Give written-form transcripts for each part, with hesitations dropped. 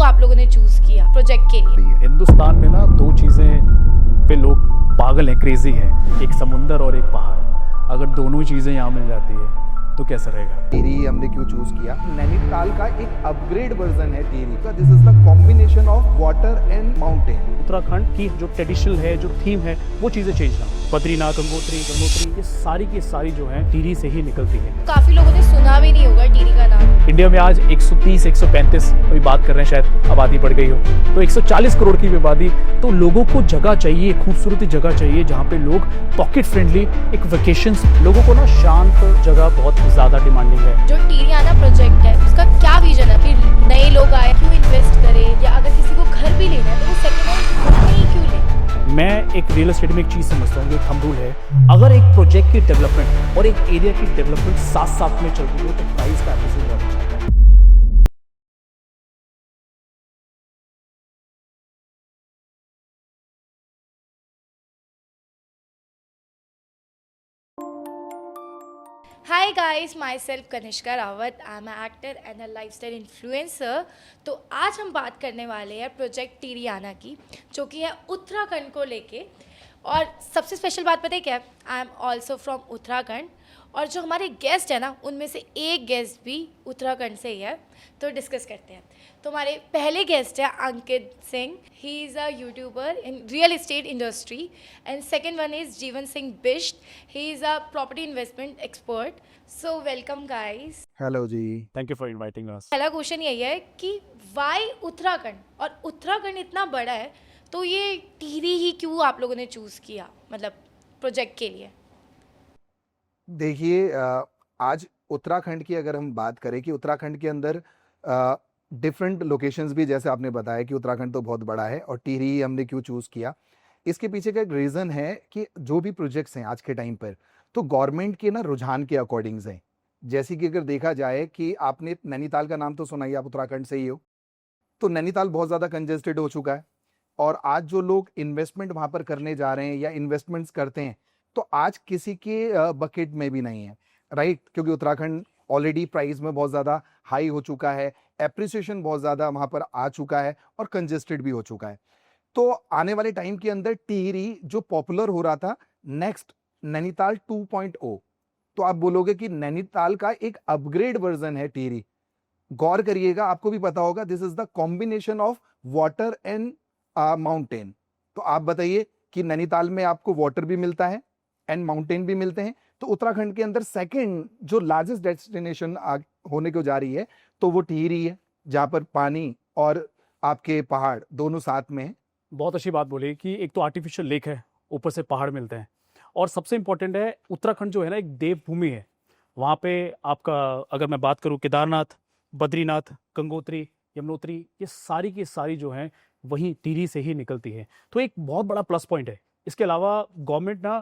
आप लोगों ने चूज किया प्रोजेक्ट के लिए? हिंदुस्तान में ना दो चीज़ें पे लोग पागल हैं, क्रेजी है, एक समुंदर और एक पहाड़। अगर दोनों चीज़ें यहाँ मिल जाती है तो कैसा रहेगा? टिहरी हमने क्यों चूज किया? नैनीताल का एक अपग्रेड वर्जन है टिहरी का। This is the combination of water and mountain. Uttarakhand की जो ट्रेडिशनल है, जो थीम है, वो चीज़ें चेंज ना हो। बद्रीनाथ, गंगोत्री, यमुनोत्री, ये सारी की सारी जो है टिहरी से ही निकलती है। काफी लोगों ने सुना भी नहीं होगा टिहरी का नाम। इंडिया में आज 130-135 अभी बात कर रहे हैं, शायद आबादी बढ़ गई हो, तो 140 करोड़ की आबादी। तो लोगों को जगह चाहिए, खूबसूरत जगह चाहिए जहाँ पे लोग पॉकेट फ्रेंडली, एक वेकेशंस, लोगों को ना शांत जगह बहुत ज़्यादा डिमांडिंग है। जो टिहरी आना प्रोजेक्ट है उसका क्या विजन है कि नए लोग आए, क्यों इन्वेस्ट करें, या अगर किसी को घर भी लेना है तो वो सेकंड हैंड ही क्यों ले? मैं एक रियल एस्टेट में एक चीज़ समझता हूँ, जो थंब रूल है, अगर एक प्रोजेक्ट की डेवलपमेंट और एक एरिया की डेवलपमेंट साथ साथ में चल रही हो तो प्राइस का एप्रिसिएशन बहुत अच्छा होता है। Hi guys, my self Kanishka Rawat. I am actor and a lifestyle influencer. तो आज हम बात करने वाले हैं प्रोजेक्ट टिहरी आना की, जो कि है उत्तराखंड को लेके। और सबसे स्पेशल बात पता है क्या है? I am also from Uttarakhand, और जो हमारे गेस्ट हैं ना, उनमें से एक गेस्ट भी उत्तराखंड से ही है। तो डिस्कस करते हैं। तो हमारे पहले गेस्ट है Ankit Singh. He is a YouTuber in real estate industry. And second one is Jeevan Singh Bisht. He is a property investment expert. So welcome guys. Hello ji. Thank you for inviting us. पहला क्वेश्चन यही है कि वाई उत्तराखंड, और उत्तराखंड इतना बड़ा है तो ये टिहरी ही क्यों आप लोगों ने चूज़ किया, मतलब प्रोजेक्ट के लिए? देखिए, आज उत्तराखंड की अगर हम बात करें कि उत्तराखंड के अंदर डिफरेंट लोकेशंस भी, जैसे आपने बताया कि उत्तराखंड तो बहुत बड़ा है और टिहरी ही हमने क्यों चूज़ किया, इसके पीछे का एक रीज़न है कि जो भी प्रोजेक्ट्स हैं आज के टाइम पर, तो गवर्नमेंट के ना रुझान के अकॉर्डिंग्स हैं। जैसे कि अगर देखा जाए कि आपने नैनीताल का नाम तो सुना ही, आप उत्तराखंड से ही हो, तो नैनीताल बहुत ज़्यादा कंजेस्टेड हो चुका है। और आज जो लोग इन्वेस्टमेंट वहाँ पर करने जा रहे हैं या इन्वेस्टमेंट्स करते हैं, तो आज किसी के बकेट में भी नहीं है, राइट? क्योंकि उत्तराखंड ऑलरेडी प्राइस में बहुत ज़्यादा हाई हो चुका है, एप्रिसिएशन बहुत ज़्यादा वहाँ पर आ चुका है और कंजेस्टेड भी हो चुका है। तो आने वाले टाइम के अंदर टिहरी जो पॉपुलर हो रहा था, नेक्स्ट नैनीताल 2.0, तो आप बोलोगे कि नैनीताल का एक अपग्रेड वर्जन है टिहरी। गौर करिएगा, आपको भी पता होगा, this is the combination of water and mountain. तो आप बताइए कि नैनीताल में आपको वाटर भी मिलता है एंड माउंटेन भी मिलते हैं, तो उत्तराखंड के अंदर सेकंड जो लार्जेस्ट डेस्टिनेशन होने को जा रही है, तो वो टिहरी है, जहां पर पानी और आपके पहाड़ दोनों साथ में है। बहुत अच्छी बात बोली कि एक तो आर्टिफिशियल लेक है, ऊपर से पहाड़ मिलते हैं, और सबसे इम्पोर्टेंट है उत्तराखंड जो है ना, एक देवभूमि है। वहाँ पे आपका, अगर मैं बात करूँ, केदारनाथ, बद्रीनाथ, गंगोत्री, यमुनोत्री, ये सारी की सारी जो हैं वहीं टिहरी से ही निकलती है। तो एक बहुत बड़ा प्लस पॉइंट है। इसके अलावा गवर्नमेंट ना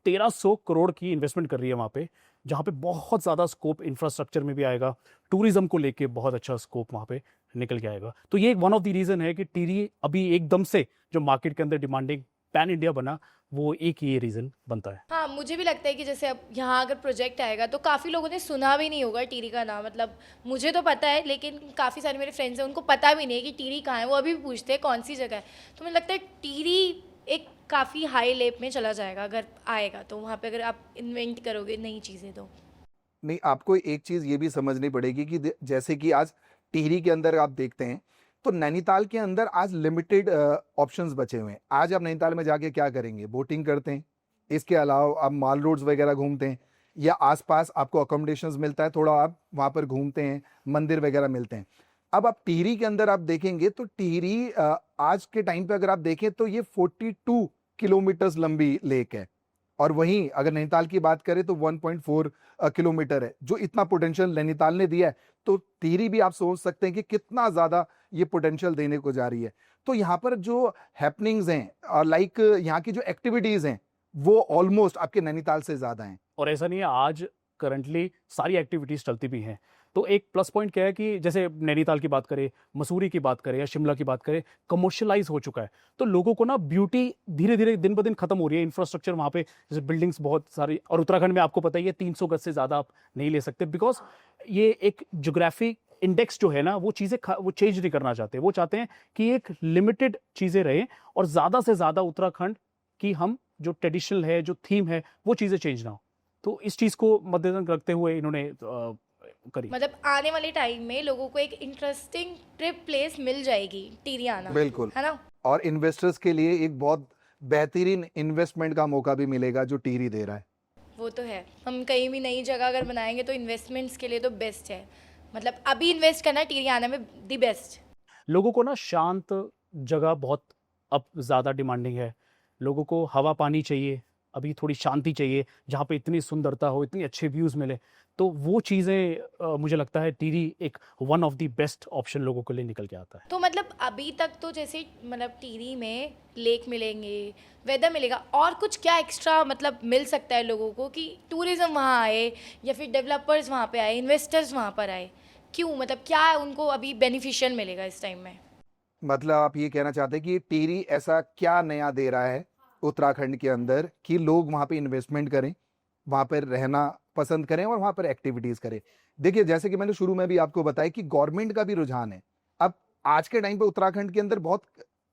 1300 करोड़ की इन्वेस्टमेंट कर रही है वहाँ पे, जहाँ पे बहुत ज़्यादा स्कोप इंफ्रास्ट्रक्चर में भी आएगा, टूरिज्म को लेके बहुत अच्छा स्कोप वहाँ पे निकल के आएगा। तो ये एक वन ऑफ द रीज़न है कि टिहरी अभी एकदम से जो मार्केट के अंदर डिमांडिंग पैन इंडिया बना, वो एक ये रीज़न बनता है। हाँ, मुझे भी लगता है कि जैसे अब यहाँ अगर प्रोजेक्ट आएगा तो काफ़ी लोगों ने सुना भी नहीं होगा टिहरी का नाम। मतलब मुझे तो पता है, लेकिन काफ़ी सारे मेरे फ्रेंड्स हैं उनको पता भी नहीं है कि टिहरी कहाँ है। वो अभी भी पूछते हैं कौन सी जगह है। तो मुझे लगता है टिहरी एक काफ़ी हाई लेप में चला जाएगा अगर आएगा, तो वहाँ पे अगर आप इन्वेंट करोगे नई चीज़ें तो। नहीं, आपको एक चीज ये भी समझनी पड़ेगी कि जैसे कि आज टिहरी के अंदर आप देखते हैं, तो नैनीताल के अंदर आज लिमिटेड ऑप्शंस बचे हुए हैं। आज आप नैनीताल में जाके क्या करेंगे? बोटिंग करते हैं, इसके अलावा आप माल रोड्स वगैरह घूमते हैं, या आसपास आपको अकोमोडेशंस मिलता है, थोड़ा आप वहाँ पर घूमते हैं, मंदिर वगैरह मिलते हैं। अब आप टिहरी के अंदर आप देखेंगे तो टिहरी आज के टाइम पे अगर आप देखें तो ये 42 किलोमीटर्स लंबी लेक है, और वहीं अगर नैनीताल की बात करें तो 1.4 किलोमीटर है। जो इतना पोटेंशियल नैनीताल ने दिया है, तो टिहरी भी आप सोच सकते हैं कि कितना ज़्यादा ये पोटेंशियल देने को जा रही है। तो यहाँ पर जो हैपनिंग्स हैं और लाइक यहाँ की जो एक्टिविटीज़ हैं, वो ऑलमोस्ट आपके नैनीताल से ज़्यादा हैं। और ऐसा नहीं है, आज करंटली सारी एक्टिविटीज़ चलती भी हैं। तो एक प्लस पॉइंट क्या है कि जैसे नैनीताल की बात करें, मसूरी की बात करें या शिमला की बात करें, कमर्शियलाइज हो चुका है। तो लोगों को ना ब्यूटी धीरे धीरे दिन ब दिन खत्म हो रही है। इंफ्रास्ट्रक्चर वहाँ पे, जैसे बिल्डिंग्स बहुत सारी, और उत्तराखंड में आपको पता ही है 300 गज से ज़्यादा आप नहीं ले सकते, बिकॉज ये एक जोग्राफी इंडेक्स जो है ना वो चीज़ें वो चेंज नहीं करना चाहते। वो चाहते हैं कि एक लिमिटेड चीज़ें रहें और ज़्यादा से ज़्यादा उत्तराखंड की हम जो ट्रेडिशनल है, जो थीम है, वो चीज़ें चेंज ना हो। तो इस चीज़ को मद्देनजर रखते हुए इन्होंने करी। मतलब आने वाले टाइम में लोगों को एक इंटरेस्टिंग ट्रिप प्लेस मिल जाएगी टिहरी आना, बिल्कुल। है ना? और इन्वेस्टर्स के लिए एक बहुत बेहतरीन इन्वेस्टमेंट का मौका भी मिलेगा जो टिहरी दे रहा है। वो तो है। हम कहीं भी नई जगह अगर बनाएंगे तो इन्वेस्टमेंट्स के लिए तो बेस्ट है। मतलब अभी इन्वेस्ट करना टिहरी आना में दी बेस्ट। लोगों को ना शांत जगह बहुत अब ज़्यादा डिमांडिंग है। लोगों को हवा पानी चाहिए, अभी थोड़ी शांति चाहिए, जहाँ पे इतनी सुंदरता हो, इतनी अच्छे व्यूज़ मिले। तो वो चीज़ें मुझे लगता है टिहरी एक one of the best option लोगों के लिए निकल के आता है। तो मतलब अभी तक तो जैसे मतलब टिहरी में लेक मिलेंगे, वेदर मिलेगा, और कुछ क्या एक्स्ट्रा मतलब मिल सकता है लोगों को कि टूरिज्म वहाँ आए या फिर डेवलपर्स वहाँ पे आए, इन्वेस्टर्स वहाँ पर आए? क्यों, मतलब क्या उनको अभी बेनिफिशियल मिलेगा इस टाइम में? मतलब आप ये कहना चाहते हैं कि टिहरी ऐसा क्या नया दे रहा है उत्तराखंड के अंदर कि लोग वहाँ पे इन्वेस्टमेंट करें, वहाँ पर रहना पसंद करें और वहाँ पर एक्टिविटीज करें। देखिए, जैसे कि मैंने शुरू में भी आपको बताया कि गवर्नमेंट का भी रुझान है। अब आज के टाइम पे उत्तराखंड के अंदर बहुत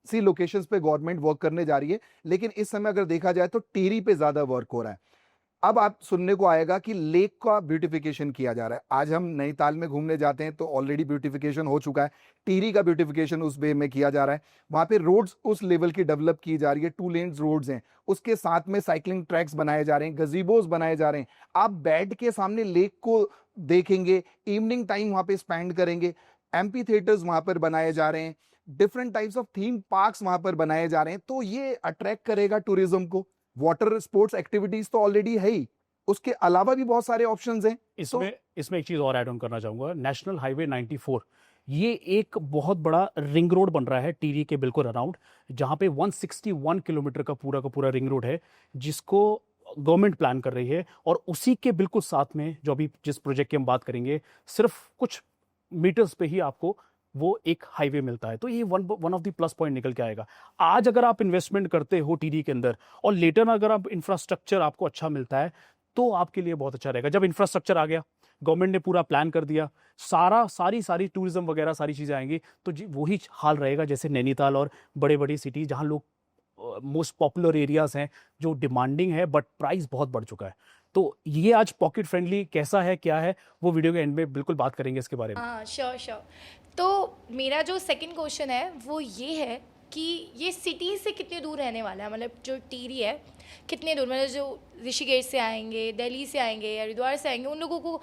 सी लोकेशंस पे गवर्नमेंट वर्क करने जा रही है, लेकिन इस समय अगर देखा जाए तो टिहरी पे ज्यादा वर्क हो रहा है। अब आप सुनने को आएगा कि लेक का ब्यूटिफिकेशन किया जा रहा है। आज हम नैनीताल में घूमने जाते हैं तो ऑलरेडी ब्यूटिफिकेशन हो चुका है। टिहरी का ब्यूटिफिकेशन उस वे में किया जा रहा है। वहां पे रोड्स उस लेवल की डेवलप की जा रही है, 2 लेन्स रोड्स हैं, उसके साथ में साइकिलिंग ट्रैक्स बनाए जा रहे हैं, गजीबोज बनाए जा रहे हैं। आप बैठ के सामने लेक को देखेंगे, इवनिंग टाइम वहां पे स्पेंड करेंगे। एम्पी थिएटर्स वहां पर बनाए जा रहे हैं, different types of theme parks वहां पर बनाए जा रहे हैं। तो ये अट्रैक्ट करेगा टूरिज्म को। वाटर स्पोर्ट्स एक्टिविटीज तो ऑलरेडी है ही, उसके अलावा भी बहुत सारे ऑप्शंस हैं। इसमें एक चीज़ और ऐड ऑन करना चाहूँगा। नेशनल हाईवे 94 ये एक बहुत बड़ा रिंग रोड बन रहा है टिहरी के बिल्कुल अराउंड, जहाँ पे 161 किलोमीटर का पूरा रिंग रोड है, जिसको गवर्नमेंट प्लान कर रही है। और उसी के बिल्कुल साथ में जो अभी जिस प्रोजेक्ट की हम बात करेंगे, सिर्फ कुछ मीटर्स पे ही आपको वो एक हाईवे मिलता है। तो ये one of the plus point निकल के आएगा। आज अगर आप इन्वेस्टमेंट करते हो टिहरी के अंदर और लेटर अगर आप इंफ्रास्ट्रक्चर आपको अच्छा मिलता है तो आपके लिए बहुत अच्छा रहेगा। जब इंफ्रास्ट्रक्चर आ गया, गवर्नमेंट ने पूरा प्लान कर दिया, सारी टूरिज्म वगैरह सारी चीज़ें आएंगी, तो वही हाल रहेगा जैसे नैनीताल और बड़े बड़ी सिटी जहाँ लोग मोस्ट पॉपुलर एरियाज हैं, जो डिमांडिंग है बट प्राइस बहुत बढ़ चुका है। तो ये आज पॉकेट फ्रेंडली कैसा है, क्या है, वो वीडियो के एंड में बिल्कुल बात करेंगे इसके बारे में। हाँ, श्योर श्योर। तो मेरा जो सेकंड क्वेश्चन है वो ये है कि ये सिटी से कितने दूर रहने वाला है, मतलब जो टिहरी है कितने दूर, मतलब जो ऋषिकेश से आएंगे, दिल्ली से आएंगे, हरिद्वार से आएंगे, उन लोगों को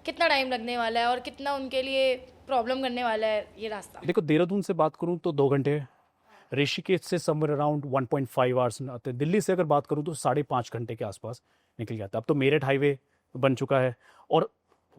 कितना टाइम लगने वाला है और कितना उनके लिए प्रॉब्लम करने वाला है ये रास्ता? देखो, देहरादून से बात करूँ तो 2 घंटे, ऋषिकेश से समवेयर अराउंड 1.5 आवर्स आते हैं, दिल्ली से अगर बात करूँ तो 5.5 घंटे के आसपास निकल जाता है। अब तो मेरठ हाईवे बन चुका है और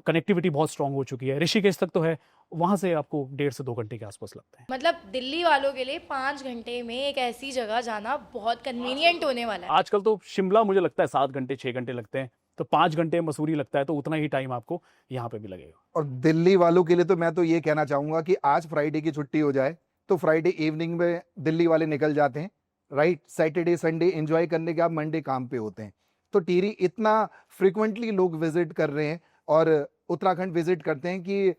कनेक्टिविटी बहुत स्ट्रांग हो चुकी है। ऋषिकेश तक तो है, वहाँ से आपको 1.5 से 2 घंटे के आसपास लगते हैं। मतलब दिल्ली वालों के लिए 5 घंटे में एक ऐसी जगह जाना बहुत कन्वीनियंट होने वाला है। आजकल तो शिमला मुझे लगता है 7 घंटे 6 घंटे लगते हैं, तो 5 घंटे मसूरी लगता है, तो उतना ही टाइम आपको यहाँ पे भी लगेगा। और दिल्ली वालों के लिए तो मैं तो ये कहना चाहूंगा कि आज फ्राइडे की छुट्टी हो जाए तो फ्राइडे इवनिंग में दिल्ली वाले निकल जाते हैं, राइट। सैटरडे संडे एंजॉय करने के बाद मंडे काम पे होते हैं। तो टिहरी इतना फ्रिक्वेंटली लोग विजिट कर रहे हैं और उत्तराखंड विजिट करते हैं कि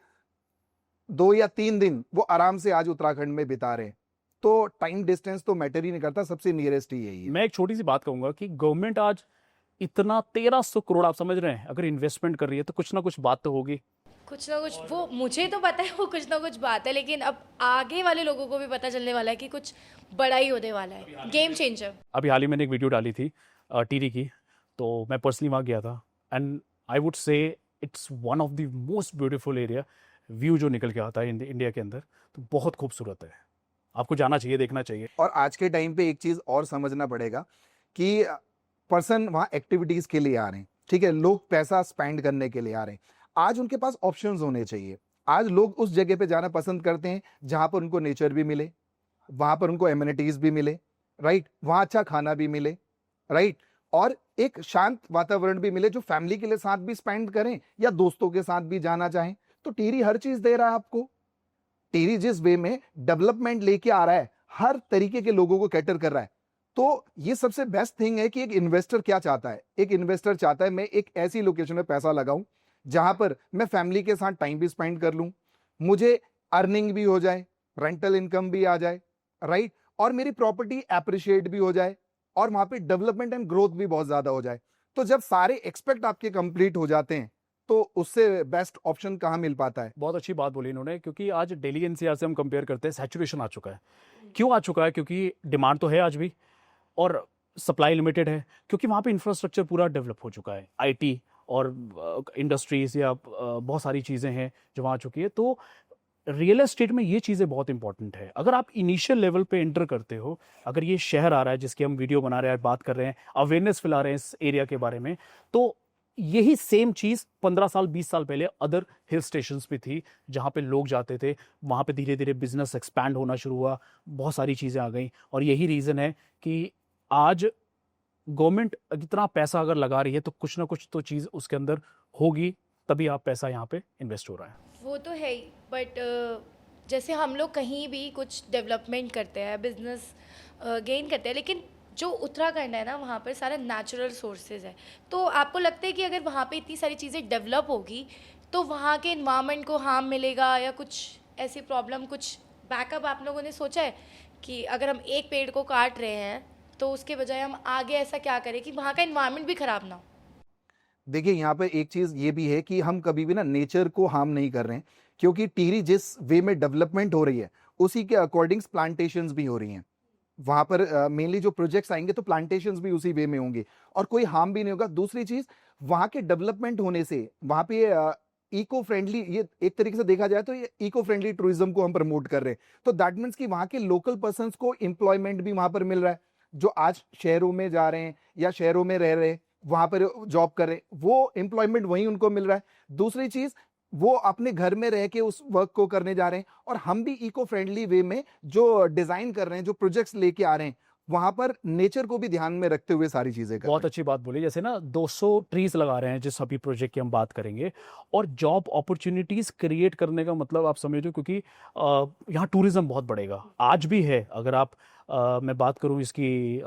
2 या 3 दिन वो आराम से आज उत्तराखंड में बिता रहे हैं। तो टाइम डिस्टेंस तो मैटर ही नहीं करता, सबसे नियरेस्ट ही यही है। मैं एक छोटी सी बात कहूंगा कि गवर्नमेंट आज इतना 1300 करोड़, आप समझ रहे हैं, अगर इन्वेस्टमेंट कर रही है तो कुछ ना कुछ बात तो होगी। कुछ ना कुछ, वो मुझे तो पता है वो कुछ ना कुछ बात है, लेकिन अब आगे वाले लोगों को भी पता चलने वाला है कि कुछ बड़ा ही होने वाला है, गेम चेंजर। अभी हाल ही मैंने एक वीडियो डाली थी टिहरी की, तो मैं पर्सनली वहाँ गया था and I would say it's one of the most beautiful area. View जो निकल के आता है इंडिया के अंदर, तो बहुत खूबसूरत है, आपको जाना चाहिए, देखना चाहिए। और आज के टाइम पे एक चीज और समझना पड़ेगा कि पर्सन वहाँ एक्टिविटीज के लिए आ रहे हैं, ठीक है, लोग पैसा स्पेंड करने के लिए आ रहे हैं। आज उनके पास ऑप्शंस होने चाहिए। आज लोग उस जगह पे जाना पसंद करते हैं जहां पर उनको नेचर भी मिले, वहां पर उनको एमिनिटीज भी मिले, राइट, वहां अच्छा खाना भी मिले, राइट, और एक शांत वातावरण भी मिले जो फैमिली के लिए साथ भी स्पेंड करें या दोस्तों के साथ भी जाना चाहें। तो टिहरी हर चीज दे रहा है आपको। टिहरी जिस वे में डेवलपमेंट लेके आ रहा है, हर तरीके के लोगों को कैटर कर रहा है। तो ये सबसे बेस्ट थिंग है कि एक इन्वेस्टर क्या चाहता है। एक इन्वेस्टर चाहता है मैं एक ऐसी लोकेशन में पैसा लगाऊं जहां पर मैं फैमिली के साथ टाइम भी स्पेंड कर लूं, मुझे अर्निंग भी हो जाए, रेंटल इनकम भी आ जाए, राइट, और मेरी प्रॉपर्टी एप्रिशिएट भी हो जाए और वहां पे डेवलपमेंट एंड ग्रोथ भी बहुत ज्यादा हो जाए। तो जब सारे एक्सपेक्ट आपके कंप्लीट हो जाते हैं तो उससे बेस्ट ऑप्शन कहाँ मिल पाता है? बहुत अच्छी बात बोली इन्होंने, क्योंकि आज दिल्ली एनसीआर से हम कंपेयर करते हैं, सैचुरेशन आ चुका है। क्यों आ चुका है? क्योंकि डिमांड तो है आज भी और सप्लाई लिमिटेड है, क्योंकि वहाँ पे इंफ्रास्ट्रक्चर पूरा डेवलप हो चुका है। आईटी और इंडस्ट्रीज या बहुत सारी चीज़ें हैं जो वहाँ आ चुकी है। तो रियल एस्टेट में ये चीज़ें बहुत इंपॉर्टेंट है। अगर आप इनिशियल लेवल पे एंटर करते हो, अगर ये शहर आ रहा है जिसकी हम वीडियो बना रहे हैं, बात कर रहे हैं, अवेयरनेस फैला रहे हैं इस एरिया के बारे में, तो यही सेम चीज़ 15 साल 20 साल पहले अदर हिल स्टेशंस पे थी, जहाँ पे लोग जाते थे। वहाँ पे धीरे धीरे बिजनेस एक्सपैंड होना शुरू हुआ, बहुत सारी चीज़ें आ गई। और यही रीज़न है कि आज गवर्नमेंट इतना पैसा अगर लगा रही है तो कुछ ना कुछ तो चीज़ उसके अंदर होगी, तभी आप पैसा यहाँ पे इन्वेस्ट हो रहा है। वो तो है ही, बट जैसे हम लोग कहीं भी कुछ डेवलपमेंट करते हैं, बिजनेस गेन करते हैं, लेकिन जो उत्तराखंड है ना, वहाँ पर सारा नेचुरल सोर्सेज है। तो आपको लगता है कि अगर वहाँ पे इतनी सारी चीज़ें डेवलप होगी तो वहाँ के इन्वायरमेंट को हार्म मिलेगा या कुछ ऐसी प्रॉब्लम, कुछ बैकअप आप लोगों ने सोचा है कि अगर हम एक पेड़ को काट रहे हैं तो उसके बजाय हम आगे ऐसा क्या करें कि वहाँ का इन्वायरमेंट भी ख़राब ना हो? देखिए, यहाँ पे एक चीज ये भी है कि हम कभी भी ना नेचर को हार्म नहीं कर रहे हैं, क्योंकि टिहरी जिस वे में डेवलपमेंट हो रही है उसी के अकॉर्डिंग प्लांटेशंस भी हो रही हैं। वहां पर मेनली जो प्रोजेक्ट्स आएंगे तो प्लांटेशंस भी उसी वे में होंगे और कोई हार्म भी नहीं होगा। दूसरी चीज, वहां के डेवलपमेंट होने से वहां पे इको फ्रेंडली, ये एक तरीके से देखा जाए तो ये इको फ्रेंडली टूरिज्म को हम प्रमोट कर रहे हैं। तो दैट मीन्स कि वहां के लोकल पर्संस को एम्प्लॉयमेंट भी वहां पर मिल रहा है, जो आज शहरों में जा रहे हैं या शहरों में रह रहे हैं, वहां पर जॉब कर रहे हैं, वो एम्प्लॉयमेंट वहीं उनको मिल रहा है। दूसरी चीज, वो अपने घर में रह के उस वर्क को करने जा रहे हैं और हम भी इको फ्रेंडली वे में जो डिजाइन कर रहे हैं, जो प्रोजेक्ट्स लेके आ रहे हैं, वहां पर नेचर को भी ध्यान में रखते हुए सारी चीजें कर बहुत रहे हैं। अच्छी बात बोली। जैसे ना 200 ट्रीज लगा रहे हैं जिस अभी प्रोजेक्ट की हम बात करेंगे, और जॉब अपॉर्चुनिटीज क्रिएट करने का मतलब आप समझो, क्योंकि यहाँ टूरिज्म बहुत बढ़ेगा, आज भी है। अगर आप मैं बात करूँ इसकी,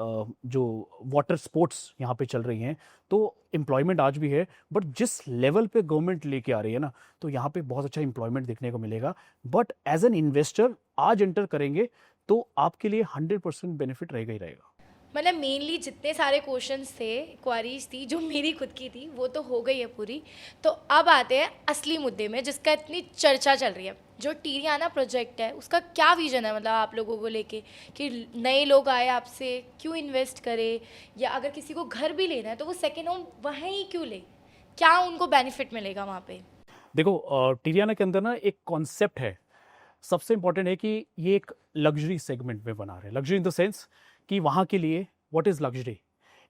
जो वाटर स्पोर्ट्स यहाँ पे चल रही हैं, तो एम्प्लॉयमेंट आज भी है। बट जिस लेवल पे गवर्नमेंट लेके आ रही है ना, तो यहाँ पे बहुत अच्छा एम्प्लॉयमेंट देखने को मिलेगा। बट एज एन इन्वेस्टर आज एंटर करेंगे तो आपके लिए 100% बेनिफिट रहेगा ही रहेगा। मतलब मेनली जितने सारे क्वेश्चंस थे, क्वारीज थी जो मेरी खुद की थी, वो तो हो गई है पूरी। तो अब आते हैं असली मुद्दे में जिसका इतनी चर्चा चल रही है। जो टिहरी प्रोजेक्ट है उसका क्या विजन है, मतलब आप लोगों को लेके, कि नए लोग आए आपसे क्यों इन्वेस्ट करे, या अगर किसी को घर भी लेना है तो वो सेकेंड होम वहीं क्यों ले, क्या उनको बेनिफिट मिलेगा वहाँ पे? देखो, टिरियाना के अंदर ना एक कॉन्सेप्ट है, सबसे इंपॉर्टेंट है कि ये एक लग्जरी सेगमेंट में बना रहे हैं। लग्जरी इन द सेंस कि वहाँ के लिए व्हाट इज़ लग्जरी,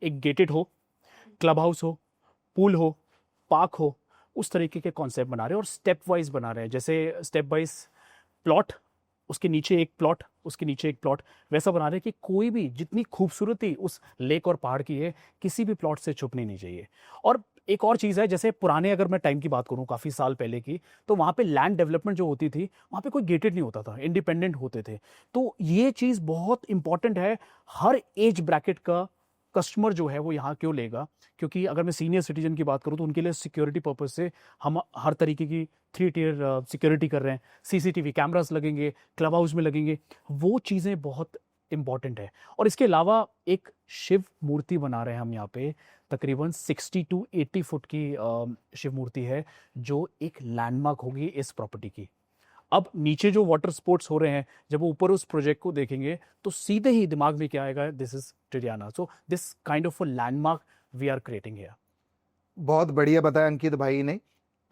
एक गेटेड हो, क्लब हाउस हो, पूल हो, पार्क हो, उस तरीके के कॉन्सेप्ट बना रहे हैं और स्टेप वाइज बना रहे हैं। जैसे स्टेप वाइज प्लॉट, उसके नीचे एक प्लॉट, उसके नीचे एक प्लॉट, वैसा बना रहे हैं कि कोई भी, जितनी खूबसूरती उस लेक और पहाड़ की है, किसी भी प्लॉट से छुपनी नहीं चाहिए। और एक और चीज़ है, जैसे पुराने, अगर मैं टाइम की बात करूं, काफ़ी साल पहले की, तो वहाँ पे लैंड डेवलपमेंट जो होती थी, वहाँ पे कोई गेटेड नहीं होता था, इंडिपेंडेंट होते थे। तो ये चीज़ बहुत इंपॉर्टेंट है। हर एज ब्रैकेट का कस्टमर जो है वो यहाँ क्यों लेगा, क्योंकि अगर मैं सीनियर सिटीजन की बात करूँ तो उनके लिए सिक्योरिटी पर्पज से हम हर तरीके की 3 टियर सिक्योरिटी कर रहे हैं। सीसीटीवी कैमरास लगेंगे, क्लब हाउस में लगेंगे, वो चीज़ें बहुत इंपॉर्टेंट है। और इसके अलावा एक शिव मूर्ति बना रहे हैं हम यहाँ पे, तकरीबन 60 to 80 फुट की शिव मूर्ति है, जो एक लैंडमार्क होगी इस प्रॉपर्टी की। अब नीचे जो वाटर स्पोर्ट्स हो रहे हैं, जब वो ऊपर उस प्रोजेक्ट को देखेंगे तो सीधे ही दिमाग में क्या आएगा, this is Tiriyana. So this kind of a landmark we are creating here. बहुत बढ़िया बताया अंकित भाई ने।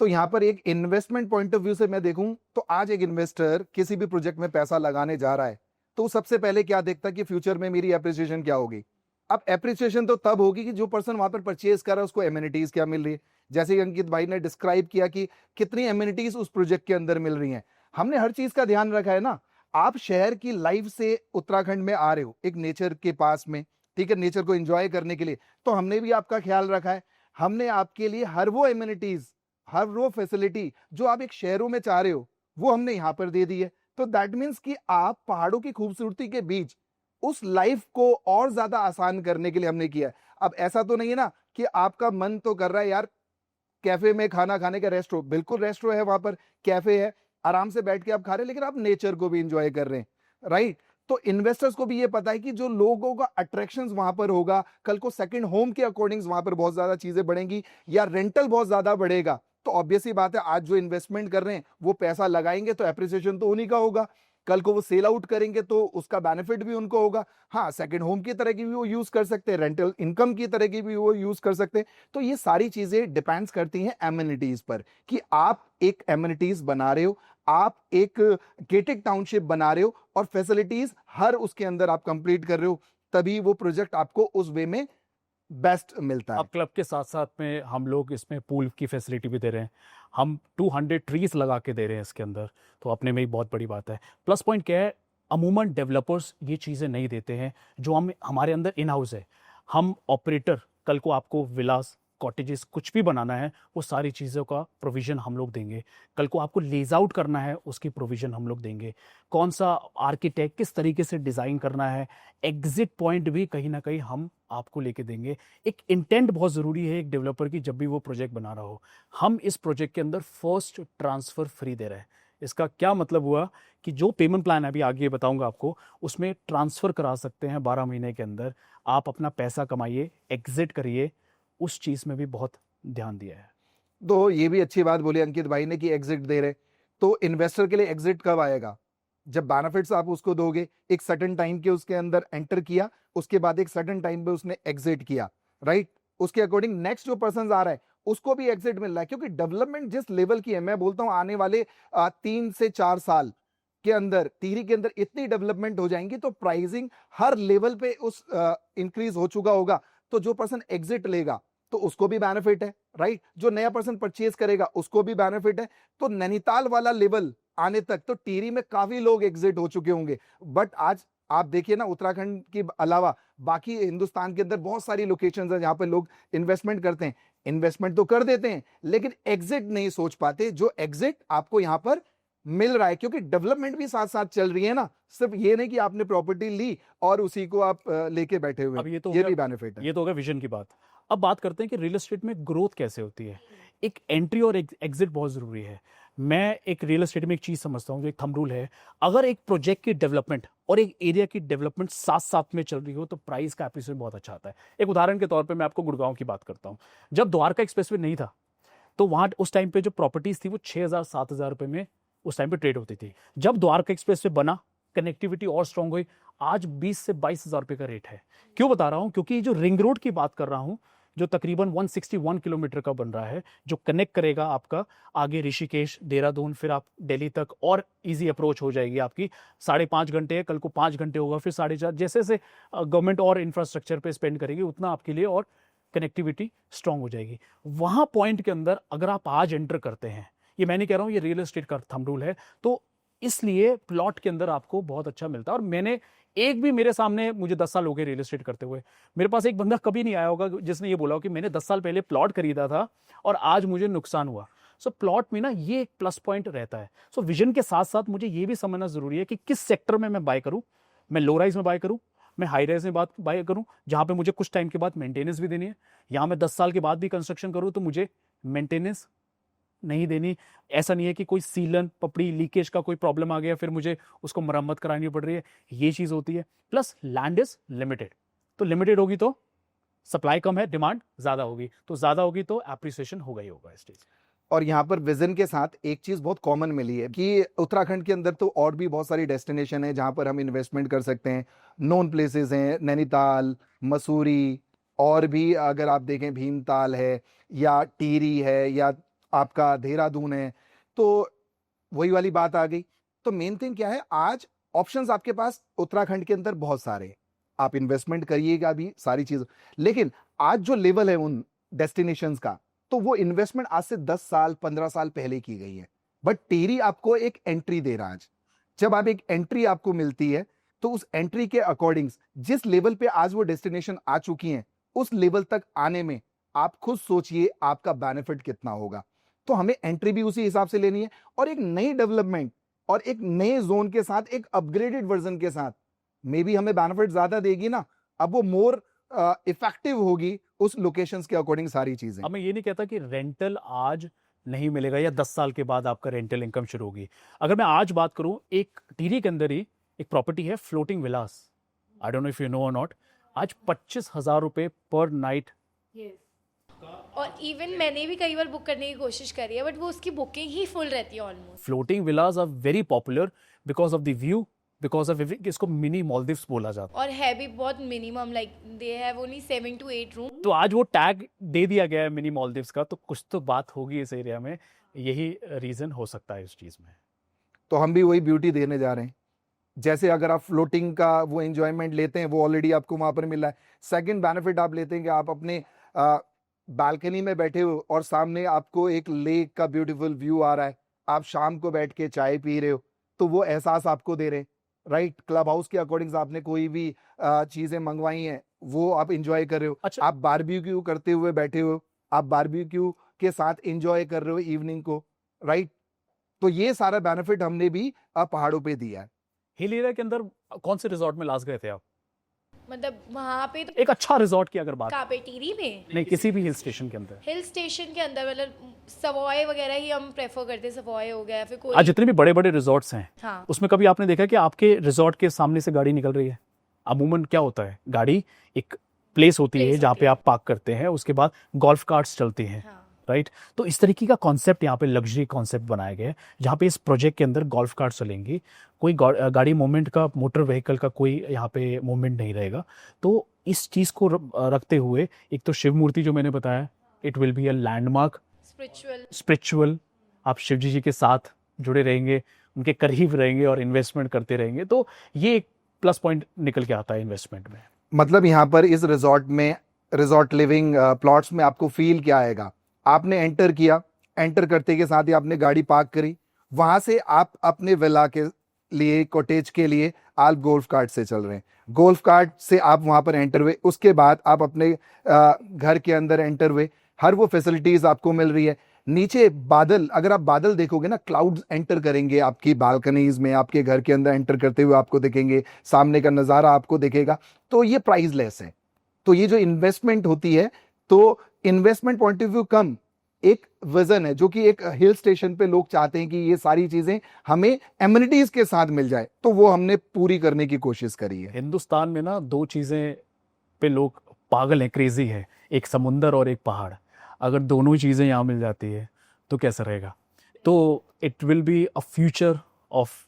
तो यहाँ पर एक इन्वेस्टमेंट पॉइंट ऑफ व्यू से मैं देखूं तो आज एक इन्वेस्टर किसी भी प्रोजेक्ट में पैसा लगाने जा रहा है तो सबसे पहले क्या देखता है कि फ्यूचर में मेरी एप्रिसिएशन क्या होगी। अब एप्रिसिएशन तो तब होगी कि जो पर्सन वहां पर परचेज कर रहा है उसको एमिनिटीज क्या मिल रही है। जैसे कि अंकित भाई ने डिस्क्राइब किया कि कितनी एमिनिटीज उस प्रोजेक्ट के अंदर मिल रही हैं। हमने हर चीज का ध्यान रखा है ना। आप शहर की लाइफ से उत्तराखंड में आ रहे हो, एक नेचर के पास में, ठीक है, नेचर को एंजॉय करने के लिए, तो हमने भी आपका ख्याल रखा है। हमने आपके लिए हर वो एमिनिटीज, हर वो फैसिलिटी जो आप एक शहरों में चाह रहे हो, वो हमने यहाँ पर दे दी है। तो दैट मीन्स कि आप पहाड़ों की खूबसूरती के बीच उस लाइफ को और ज्यादा आसान करने के लिए हमने किया है। अब ऐसा तो नहीं है ना कि आपका मन तो कर रहा है यार कैफे में खाना खाने का, रेस्टोरेंट, बिल्कुल रेस्टोरेंट है वहां पर, कैफे है, आराम से बैठ के आप खा रहे हैं, लेकिन आप नेचर को भी इंजॉय कर रहे हैं, राइट? तो इन्वेस्टर्स को भी ये पता है कि जो लोगों का अट्रैक्शंस वहां पर होगा, कल को सेकंड होम के अकॉर्डिंग वहां पर बहुत ज्यादा चीजें बढ़ेंगी या रेंटल बहुत ज्यादा बढ़ेगा, तो ऑब्वियस ही बात है आज जो इन्वेस्टमेंट कर रहे हैं वो पैसा लगाएंगे तो एप्रिसिएशन तो उन्हीं का होगा, कल को वो सेल आउट करेंगे तो उसका बेनिफिट भी उनको होगा। हाँ, सेकंड होम की तरह की भी वो यूज कर सकते हैं, रेंटल इनकम की तरह की भी वो यूज कर सकते हैं। तो ये सारी चीजें डिपेंड्स करती हैं एमिनिटीज पर, कि आप एक एमिनिटीज बना रहे हो, आप एक गेटेड टाउनशिप बना रहे हो और फैसिलिटीज हर उसके अंदर आप कंप्लीट कर रहे हो, तभी वो प्रोजेक्ट आपको उस वे में बेस्ट मिलता है। अब क्लब के साथ साथ में हम लोग इसमें पूल की फैसिलिटी भी दे रहे हैं, हम 200 ट्रीज लगा के दे रहे हैं इसके अंदर, तो अपने में ही बहुत बड़ी बात है। प्लस पॉइंट क्या है, अमूमन डेवलपर्स ये चीज़ें नहीं देते हैं जो हम हमारे अंदर इन हाउस है। हम ऑपरेटर कल को आपको विलास कॉटेजेस कुछ भी बनाना है वो सारी चीज़ों का प्रोविज़न हम लोग देंगे। कल को आपको लेज आउट करना है उसकी प्रोविज़न हम लोग देंगे। कौन सा आर्किटेक्ट किस तरीके से डिज़ाइन करना है, एग्जिट पॉइंट भी कहीं ना कहीं हम आपको लेके देंगे। एक इंटेंट बहुत ज़रूरी है एक डेवलपर की जब भी वो प्रोजेक्ट बना रहा हो। हम इस प्रोजेक्ट के अंदर फर्स्ट ट्रांसफ़र फ्री दे रहे हैं। इसका क्या मतलब हुआ कि जो पेमेंट प्लान अभी आगे बताऊंगा आपको, उसमें ट्रांसफ़र करा सकते हैं 12 महीने के अंदर। आप अपना पैसा कमाइए, एग्जिट करिए, उस चीज़ में भी बहुत ध्यान दिया है। तो ये भी अच्छी बात बोली अंकित भाई ने कि एग्जिट दे रहे, तो इन्वेस्टर के लिए एग्जिट कब आएगा? जब बेनिफिट्स आप उसको दोगे, एक सर्टेन टाइम के उसके अंदर एंटर किया, उसके बाद एक सर्टेन टाइम पे उसने एग्जिट किया, राइट? उसके अकॉर्डिंग नेक्स्ट जो पर्सन आ रहा है उसको भी एग्जिट मिल रहा है, क्योंकि डेवलपमेंट जिस लेवल की है, मैं बोलता हूं आने वाले 3 से 4 साल के अंदर टिहरी के अंदर इतनी डेवलपमेंट हो जाएंगी तो प्राइसिंग हर लेवल पे उस इंक्रीज हो चुका होगा, तो जो पर्सन एग्जिट लेगा तो उसको भी बेनिफिट है, राइट? जो नया पर्सन परचेज करेगा उसको भी बेनिफिट है। तो नैनीताल वाला लेवल आने तक तो टिहरी में काफी लोग एग्जिट हो चुके होंगे, बट आज आप देखिए ना, उत्तराखंड के अलावा बाकी हिंदुस्तान के अंदर बहुत सारी लोकेशंस हैं जहां पे लोग इन्वेस्टमेंट करते हैं, इन्वेस्टमेंट तो कर देते हैं लेकिन एग्जिट नहीं सोच पाते, जो एग्जिट आपको यहाँ पर मिल रहा है, क्योंकि डेवलपमेंट भी साथ साथ चल रही है ना। सिर्फ ये नहीं कि आपने प्रॉपर्टी ली और उसी को आप लेके बैठे हुए अब हैं, ये तो ये हो भी गया, बेनिफिट है। ये तो हो गया विजन की बात। अब बात करते हैं कि रियल एस्टेट में ग्रोथ कैसे होती है। एक एंट्री और एग्जिट बहुत ज़रूरी है। मैं एक रियल एस्टेट में एक चीज़ समझता हूँ, जो एक थंब रूल है, अगर एक प्रोजेक्ट की डेवलपमेंट और एक एरिया की डेवलपमेंट साथ साथ में चल रही हो तो प्राइस का एप्रिसिएशन बहुत अच्छा आता है। एक उदाहरण के तौर पे मैं आपको गुड़गांव की बात करता हूँ। जब द्वारका एक्सप्रेसवे नहीं था तो वहाँ उस टाइम पे जो प्रॉपर्टीज थी वो 6,000-7,000 रुपये में उस टाइम पे ट्रेड होती थी। जब द्वारका एक्सप्रेसवे बना, कनेक्टिविटी और स्ट्रांग हुई, आज 20 से 22,000 रुपये का रेट है। क्यों बता रहा हूँ? क्योंकि जो रिंग रोड की बात कर रहा हूँ, जो तकरीबन 161 किलोमीटर का बन रहा है, जो कनेक्ट करेगा आपका आगे ऋषिकेश, देहरादून, फिर आप दिल्ली तक और इजी अप्रोच हो जाएगी आपकी। 5.5 घंटे है, कल को 5 घंटे होगा, फिर 4.5। जैसे जैसे गवर्नमेंट और इंफ्रास्ट्रक्चर पे स्पेंड करेगी उतना आपके लिए और कनेक्टिविटी स्ट्रांग हो जाएगी। वहाँ पॉइंट के अंदर अगर आप आज एंटर करते हैं, ये मैं नहीं कह रहा हूँ, ये रियल एस्टेट का थंब रूल है, तो इसलिए प्लॉट के अंदर आपको बहुत अच्छा मिलता है। और मैंने एक भी, मेरे सामने मुझे 10 साल हो गए रियल एस्टेट करते हुए, मेरे पास एक बंदा कभी नहीं आया होगा जिसने ये बोला हो कि मैंने 10 साल पहले प्लॉट खरीदा था और आज मुझे नुकसान हुआ। सो प्लॉट में ना ये एक प्लस पॉइंट रहता है। सो विजन के साथ साथ मुझे ये भी समझना जरूरी है कि किस सेक्टर में मैं बाय करूं। मैं लो राइज में बाय करूं, मैं हाई राइज में बाय करूं, जहां पे मुझे कुछ टाइम के बाद मेंटेनेंस भी देनी है, या मैं 10 साल के बाद भी कंस्ट्रक्शन करूं तो मुझे मेंटेनेंस नहीं देनी। ऐसा नहीं है कि कोई सीलन पपड़ी लीकेज का कोई प्रॉब्लम आ गया फिर मुझे उसको मरम्मत करानी पड़ रही है, ये चीज़ होती है। प्लस लैंड इज लिमिटेड, तो लिमिटेड होगी तो सप्लाई कम है, डिमांड ज़्यादा होगी, तो ज़्यादा होगी तो एप्रिसिएशन होगा ही होगा इस चीज़। और यहाँ पर विजन के साथ एक चीज बहुत कॉमन मिली है कि उत्तराखंड के अंदर तो और भी बहुत सारी डेस्टिनेशन है जहां पर हम इन्वेस्टमेंट कर सकते हैं। नोन प्लेसेस हैं, नैनीताल, मसूरी, और भी अगर आप देखें भीमताल है या टिहरी है या आपका देहरादून है, तो वही वाली बात आ गई। तो मेन थिंग क्या है, आज ऑप्शंस आपके पास उत्तराखंड के अंदर बहुत सारे हैं, आप इन्वेस्टमेंट करिएगा भी सारी चीज, लेकिन आज जो लेवल है उन डेस्टिनेशंस का, तो वो इन्वेस्टमेंट आज से 10 साल 15 साल पहले की गई है। बट टिहरी आपको एक एंट्री दे रहा है आज। जब आप एक एंट्री आपको मिलती है तो उस एंट्री के अकॉर्डिंग जिस लेवल पे आज वो डेस्टिनेशन आ चुकी हैं, उस लेवल तक आने में आप खुद सोचिए आपका बेनिफिट कितना होगा। तो हमें एंट्री भी उसी हिसाब से लेनी है, और एक नई डेवलपमेंट और एक नए जोन के साथ, एक अपग्रेडेड वर्जन के साथ मे बी हमें बेनिफिट ज्यादा देगी ना। अब वो मोर इफेक्टिव होगी उस लोकेशंस के अकॉर्डिंग सारी चीजें। अब मैं ये नहीं कहता कि रेंटल आज नहीं मिलेगा, या 10 साल के बाद आपका रेंटल इनकम शुरू होगी। अगर मैं आज बात करूं, एक टिहरी के अंदर ही एक प्रॉपर्टी है floating Vilas, I don't know if you know और नॉट, आज 25,000 रुपए पर नाइट। और इवन मैंने भी कई बार बुक करने की कोशिश करी है, बट वो उसकी बुकिंग ही फुल रहती है almost. Floating villas are very popular because of the view, because of every, इसको मिनी मालदीव्स बोला जाता है। और है भी बहुत minimum, like they have only 7 to 8 room. तो आज वो टैग दे दिया गया है मिनी मालदीव्स का, तो कुछ तो बात होगी इस एरिया में, यही रीजन हो सकता है इस चीज में। तो हम भी वही ब्यूटी देने जा रहे हैं। जैसे अगर आप फ्लोटिंग का वो एंजॉयमेंट लेते हैं, वो ऑलरेडी आपको वहां पर मिल रहा है। सेकंड बेनिफिट आप लेते हैं कि आप अपने बालकनी में बैठे हो और सामने आपको एक लेक का ब्यूटीफुल व्यू आ रहा है, आप शाम को बैठ के चाय पी रहे हो, तो वो एहसास आपको दे रहे हैं, राइट। क्लब हाउस के अकॉर्डिंग आपने कोई भी चीजें मंगवाई हैं, वो आप इंजॉय कर रहे हो। अच्छा। आप बारबेक्यू करते हुए बैठे हो, आप बारबेक्यू के साथ इंजॉय कर रहे हो इवनिंग को, राइट। तो ये सारा बेनिफिट हमने भी पहाड़ों पे दिया है। हिल एरिया के अंदर कौन से रिजॉर्ट में लास्ट गए थे आप? मतलब वहाँ पे तो एक अच्छा रिजॉर्ट की अगर बात, कहाँ पे, टिहरी में? नहीं किसी भी हिल स्टेशन के अंदर। हिल स्टेशन के अंदर मतलब सवॉय वगैरह ही हम प्रेफर करते हैं। सवॉय हो गया, फिर कोई आज जितने भी बड़े बड़े रिजॉर्ट्स हैं, हाँ उसमें कभी आपने देखा कि आपके रिजॉर्ट के सामने से गाड़ी निकल रही है? अमूमन क्या होता है, गाड़ी एक प्लेस होती है Place जहाँ होती पे है। आप पार्क करते हैं, उसके बाद गोल्फ कार्ट्स चलती हैं, हाँ राइट। तो इस तरीके का कॉन्सेप्ट यहाँ पे लग्जरी कॉन्सेप्ट बनाया गया है, जहाँ पे इस प्रोजेक्ट के अंदर गोल्फ कार्ट चलेंगी, कोई गाड़ी मूवमेंट का, मोटर व्हीकल का कोई यहाँ पे मूवमेंट नहीं रहेगा। तो इस चीज़ को रखते हुए, एक तो शिव मूर्ति जो मैंने बताया, it will be a landmark, spiritual, आप शिव जी के साथ जुड़े रहेंगे, उनके करीब रहेंगे और इन्वेस्टमेंट करते रहेंगे। तो ये एक प्लस पॉइंट निकल के आता है इन्वेस्टमेंट में। मतलब यहाँ पर इस रिजॉर्ट में, रिजॉर्ट लिविंग प्लॉट्स में आपको फील क्या आएगा? आपने एंटर किया, एंटर करते के साथ ही आपने गाड़ी पार्क करी, वहां से आप अपने विला के लिए, कॉटेज के लिए आप गोल्फ कार्ट से चल रहे हैं, गोल्फ कार्ट से आप वहां पर एंटर हुए, उसके बाद आप अपने घर के अंदर एंटर हुए, हर वो फैसिलिटीज आपको मिल रही है। नीचे बादल, अगर आप बादल देखोगे ना, क्लाउड्स एंटर करेंगे आपकी बालकनीज में, आपके घर के अंदर एंटर करते हुए आपको दिखेंगे, सामने का नज़ारा आपको दिखेगा। तो ये प्राइसलेस है। तो ये जो इन्वेस्टमेंट होती है, तो इन्वेस्टमेंट पॉइंट ऑफ व्यू कम, एक विजन है जो कि एक हिल स्टेशन पे लोग चाहते हैं कि ये सारी चीजें हमें एमिनिटीज के साथ मिल जाए, तो वो हमने पूरी करने की कोशिश करी है। हिंदुस्तान में ना दो चीज़ें पे लोग पागल हैं, क्रेजी है, एक समुंदर और एक पहाड़। अगर दोनों चीज़ें यहाँ मिल जाती है तो कैसा रहेगा? तो it will be a future of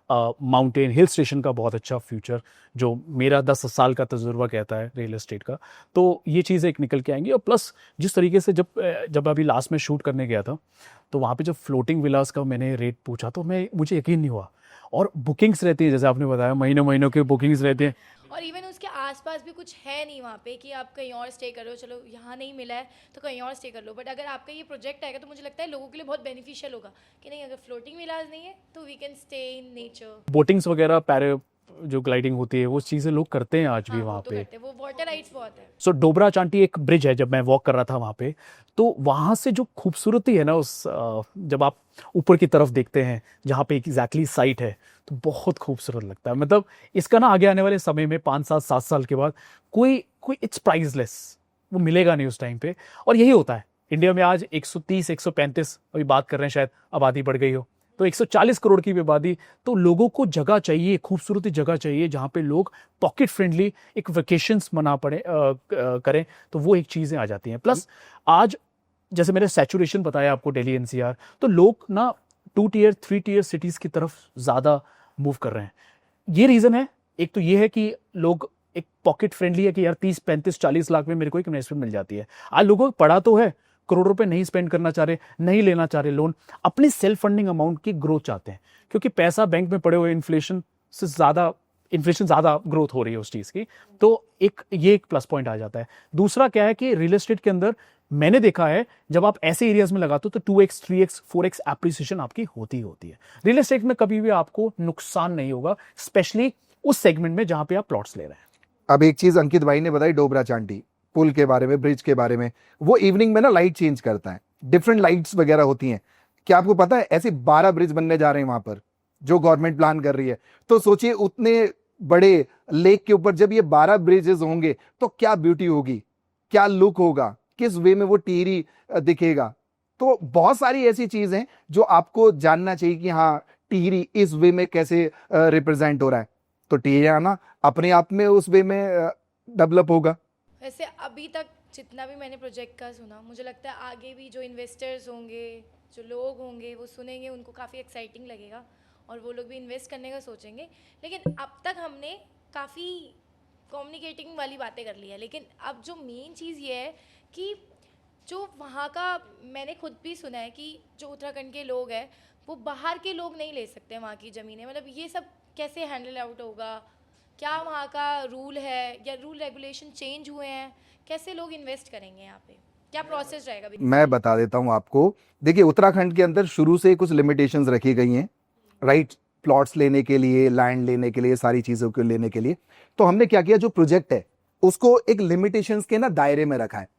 mountain hill station का, बहुत अच्छा फ्यूचर जो मेरा 10 साल का तजुर्बा कहता है रियल एस्टेट का। तो ये चीज़ें एक निकल के आएंगी। और प्लस जिस तरीके से जब अभी लास्ट में शूट करने गया था, तो वहाँ पे जब फ्लोटिंग विलास का मैंने रेट पूछा तो मुझे यकीन नहीं हुआ। और बुकिंग्स रहती है, जैसे आपने बताया, महीनों महीनों के बुकिंग्स रहते हैं। और इवन उसके आसपास भी कुछ है नहीं वहाँ पे कि आप कहीं और स्टे करो, चलो यहाँ नहीं मिला है तो कहीं और स्टे कर लो। बट अगर आपका ये प्रोजेक्ट आएगा तो मुझे लगता है लोगों के लिए बहुत बेनिफिशियल होगा कि नहीं, अगर फ्लोटिंग विलास नहीं है तो we can stay in nature. Boatings वगैरह, पैरे जो ग्लाइडिंग होती है, वो चीज़ें लोग करते हैं आज भी वहाँ तो पे। करते हैं, वो वाटर राइड्स बहुत है। सो डोबरा चांटी एक ब्रिज है, जब मैं वॉक कर रहा था वहाँ पे, तो वहाँ से जो खूबसूरती है ना, जब आप ऊपर की तरफ देखते हैं जहाँ पे एग्जैक्टली साइट है, तो बहुत खूबसूरत लगता है। मतलब इसका ना आगे आने वाले समय में 5-7 साल के बाद कोई इट्स प्राइसलेस, वो मिलेगा नहीं उस टाइम पे। और यही होता है इंडिया में आज 130-135, अभी बात कर रहे हैं, शायद आबादी बढ़ गई हो, तो 140 करोड़ की भी आबादी। तो लोगों को जगह चाहिए, खूबसूरती जगह चाहिए जहाँ पे लोग पॉकेट फ्रेंडली एक वेकेशंस करें, तो वो एक चीज़ें आ जाती हैं। प्लस आज जैसे मैंने सैचुरेशन बताया आपको दिल्ली एनसीआर, तो लोग ना 2 टियर 3 टियर सिटीज़ की तरफ ज़्यादा मूव कर रहे हैं। ये रीज़न है, एक तो ये है कि लोग एक पॉकेट फ्रेंडली है कि यार 30-35-40 लाख में मेरे को एक इन्वेस्टमेंट मिल जाती है। आज लोगों को पड़ा तो है, करोड़ रुपए नहीं स्पेंड करना चाह रहे, नहीं लेना चाह रहे लोन, अपनी सेल्फ फंडिंग अमाउंट की ग्रोथ चाहते हैं, क्योंकि पैसा बैंक में पड़े हुए इन्फ्लेशन ज़्यादा ग्रोथ हो रही है उस चीज़ की। तो ये एक प्लस पॉइंट आ जाता है। दूसरा क्या है कि रियल एस्टेट के अंदर मैंने देखा है, जब आप ऐसे एरियाज में लगाते हो तो 2x 3x 4x एप्रिसिएशन आपकी होती है। रियल एस्टेट में कभी भी आपको नुकसान नहीं होगा, स्पेशली उस सेगमेंट में जहां पे आप प्लॉट्स ले रहे हैं। अब एक चीज अंकित भाई ने बताई डोबरा चांटी पुल के बारे में, ब्रिज के बारे में, वो इवनिंग में ना लाइट चेंज करता है, डिफरेंट लाइट्स वगैरह होती हैं। क्या आपको पता है ऐसे 12 ब्रिज बनने जा रहे हैं वहां पर, जो गवर्नमेंट प्लान कर रही है। तो सोचिए उतने बड़े लेक के ऊपर जब ये 12 ब्रिजेस होंगे तो क्या ब्यूटी होगी, क्या लुक होगा, किस वे में वो टिहरी दिखेगा। तो बहुत सारी ऐसी चीजें जो आपको जानना चाहिए कि हाँ टिहरी इस वे में कैसे रिप्रेजेंट हो रहा है, तो टिहरियाना अपने आप में उस वे में डेवलप होगा। वैसे अभी तक जितना भी मैंने प्रोजेक्ट का सुना, मुझे लगता है आगे भी जो इन्वेस्टर्स होंगे, जो लोग होंगे, वो सुनेंगे, उनको काफ़ी एक्साइटिंग लगेगा और वो लोग भी इन्वेस्ट करने का सोचेंगे। लेकिन अब तक हमने काफ़ी कम्युनिकेटिंग वाली बातें कर ली है, लेकिन अब जो मेन चीज़ ये है कि जो वहाँ का, मैंने खुद भी सुना है कि जो उत्तराखंड के लोग हैं वो बाहर के लोग नहीं ले सकते वहाँ की ज़मीनें। मतलब ये सब कैसे हैंडल आउट होगा, क्या वहाँ का रूल है या रूल रेगुलेशन चेंज हुए हैं, कैसे लोग इन्वेस्ट करेंगे यहाँ पे, क्या प्रोसेस रहेगा? मैं बता देता हूँ आपको। देखिए उत्तराखंड के अंदर शुरू से कुछ लिमिटेशंस रखी गई हैं, राइट, प्लॉट्स लेने के लिए, लैंड लेने के लिए, सारी चीजों को लेने के लिए। तो हमने क्या किया, जो प्रोजेक्ट है उसको एक लिमिटेशंस के ना दायरे में रखा है,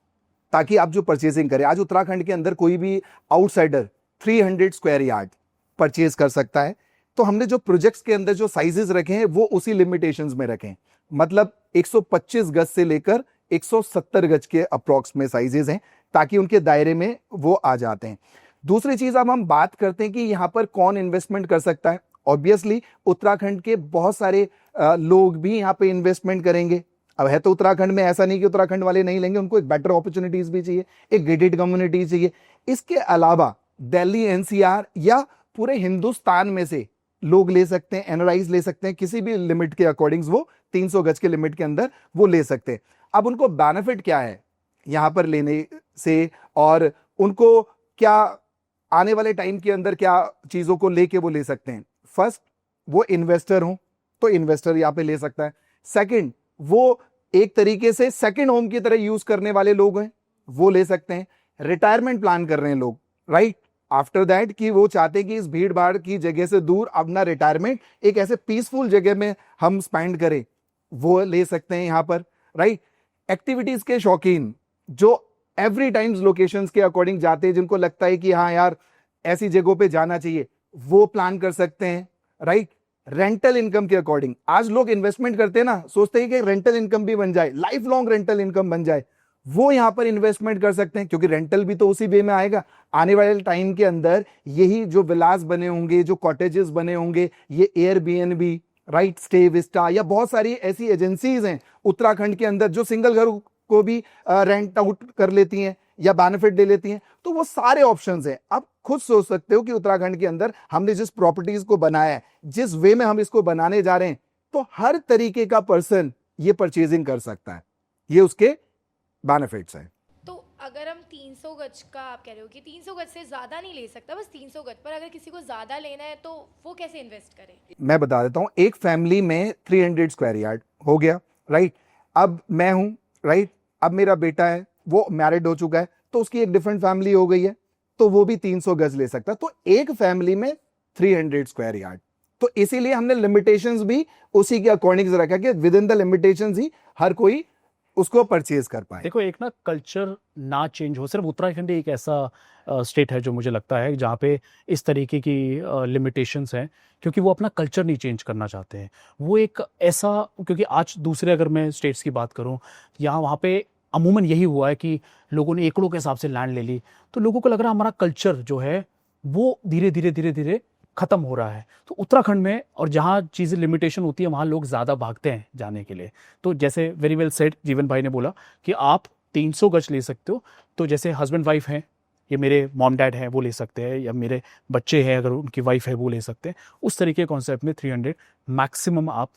ताकि आप जो परचेसिंग करें, आज उत्तराखंड के अंदर कोई भी आउटसाइडर 300 स्क्वायर यार्ड परचेज कर सकता है। तो हमने जो प्रोजेक्ट्स के अंदर जो साइजेस रखे हैं वो उसी लिमिटेशंस में रखे हैं, मतलब 125 गज से लेकर 170 गज के अप्रॉक्स में साइजेस हैं, ताकि उनके दायरे में वो आ जाते हैं। दूसरी चीज, अब हम बात करते हैं कि यहाँ पर कौन इन्वेस्टमेंट कर सकता है। ऑब्वियसली उत्तराखंड के बहुत सारे लोग भी यहाँ पे इन्वेस्टमेंट करेंगे। अब है तो उत्तराखंड में, ऐसा नहीं कि उत्तराखंड वाले नहीं लेंगे, उनको एक बेटर अपॉर्चुनिटीज भी चाहिए, एक गेटेड कम्युनिटी चाहिए। इसके अलावा दिल्ली एनसीआर या पूरे हिंदुस्तान में से लोग ले सकते हैं, एनआरआईज ले सकते हैं, किसी भी लिमिट के अकॉर्डिंग वो 300 गज के लिमिट के अंदर वो ले सकते हैं। अब उनको बेनिफिट क्या है यहाँ पर लेने से, और उनको क्या आने वाले टाइम के अंदर क्या चीजों को लेके वो ले सकते हैं। फर्स्ट, वो इन्वेस्टर हो तो इन्वेस्टर यहाँ पे ले सकता है। सेकंड, वो एक तरीके से सेकंड होम की तरह यूज करने वाले लोग हैं, वो ले सकते हैं। रिटायरमेंट प्लान कर रहे हैं लोग, राइट, आफ्टर दैट कि वो चाहते हैं कि इस भीड़ भाड़ की जगह से दूर अपना रिटायरमेंट एक ऐसे पीसफुल जगह में हम स्पेंड करें, वो ले सकते हैं यहाँ पर, राइट। एक्टिविटीज के शौकीन जो एवरी टाइम्स लोकेशंस के अकॉर्डिंग जाते हैं, जिनको लगता है कि हाँ यार ऐसी जगहों पे जाना चाहिए, वो प्लान कर सकते हैं, राइट। रेंटल इनकम के अकॉर्डिंग आज लोग इन्वेस्टमेंट करते हैं ना, सोचते हैं कि रेंटल इनकम भी बन जाए, लाइफ लॉन्ग रेंटल इनकम बन जाए, वो यहां पर इन्वेस्टमेंट कर सकते हैं, क्योंकि रेंटल भी तो उसी वे में आएगा। आने वाले टाइम के अंदर यही जो विलास बने होंगे, जो कॉटेजेस बने होंगे, ये एयरबीएनबी, राइट, स्टे विस्टा या बहुत सारी ऐसी एजेंसीज हैं उत्तराखंड के अंदर जो सिंगल घर को भी रेंट आउट कर लेती हैं या बेनिफिट दे लेती हैं। तो वो सारे ऑप्शंस हैं। आप खुद सोच सकते हो कि उत्तराखंड के अंदर हमने जिस प्रॉपर्टीज को बनाया है, जिस वे में हम इसको बनाने जा रहे हैं, तो हर तरीके का पर्सन ये परचेजिंग कर सकता है, ये उसके बेनिफिट्स हैं। तो अगर हम 300 गज का, आप कह रहे हो कि 300 गज से ज़्यादा नहीं ले सकता, बस 300 गज पर अगर किसी को ज़्यादा लेना है तो वो कैसे इन्वेस्ट करे? मैं बता देता हूँ। एक फैमिली में 300 स्क्वायर यार्ड हो गया, राइट। अब मैं हूँ, राइट, अब मेरा बेटा है, वो मैरिड हो चुका है, तो उसकी एक डिफरेंट फैमिली हो गई है, तो वो भी 300 गज ले सकता है। तो एक फैमिली में 300 स्क्वायर यार्ड, तो इसीलिए हमने लिमिटेशंस भी उसी के अकॉर्डिंग रखा कि विद इन द लिमिटेशंस ही हर कोई उसको परचेज कर पाए। देखो, एक ना कल्चर ना चेंज हो, सिर्फ उत्तराखंड एक ऐसा स्टेट है जो मुझे लगता है जहाँ पे इस तरीके की लिमिटेशंस हैं, क्योंकि वो अपना कल्चर नहीं चेंज करना चाहते हैं। वो एक ऐसा, क्योंकि आज दूसरे अगर मैं स्टेट्स की बात करूँ, यहाँ वहाँ पे अमूमन यही हुआ है कि लोगों ने एकड़ों के हिसाब से लैंड ले ली, तो लोगों को लग रहा है हमारा कल्चर जो है वो धीरे धीरे खत्म हो रहा है। तो उत्तराखंड में और जहाँ चीज़ें लिमिटेशन होती है वहाँ लोग ज़्यादा भागते हैं जाने के लिए। तो जैसे वेरी वेल सेड जीवन भाई ने बोला कि आप 300 गज ले सकते हो, तो जैसे हस्बैंड वाइफ हैं, ये मेरे मॉम डैड हैं वो ले सकते हैं, या मेरे बच्चे हैं अगर उनकी वाइफ है वो ले सकते हैं। उस तरीके के कॉन्सेप्ट में 300 मैक्सिमम आप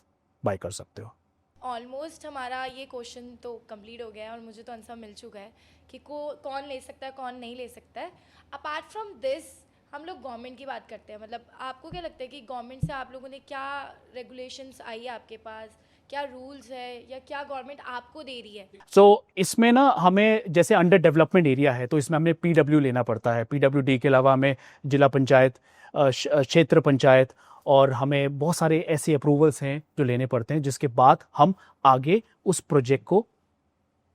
बाय कर सकते हो। ऑलमोस्ट हमारा ये क्वेश्चन तो कंप्लीट हो गया है और मुझे तो आंसर मिल चुका है कि कौन ले सकता है, कौन नहीं ले सकता है। अपार्ट फ्रॉम दिस हम लोग गवर्नमेंट की बात करते हैं। मतलब आपको क्या लगता है कि गवर्नमेंट से आप लोगों ने क्या रेगुलेशंस आई है आपके पास, क्या रूल्स है या क्या गवर्नमेंट आपको दे रही है? इसमें ना हमें जैसे अंडर डेवलपमेंट एरिया है तो इसमें हमें PW लेना पड़ता है। PWD के अलावा हमें जिला पंचायत, क्षेत्र पंचायत, और हमें बहुत सारे ऐसे अप्रूवल्स हैं जो लेने पड़ते हैं, जिसके बाद हम आगे उस प्रोजेक्ट को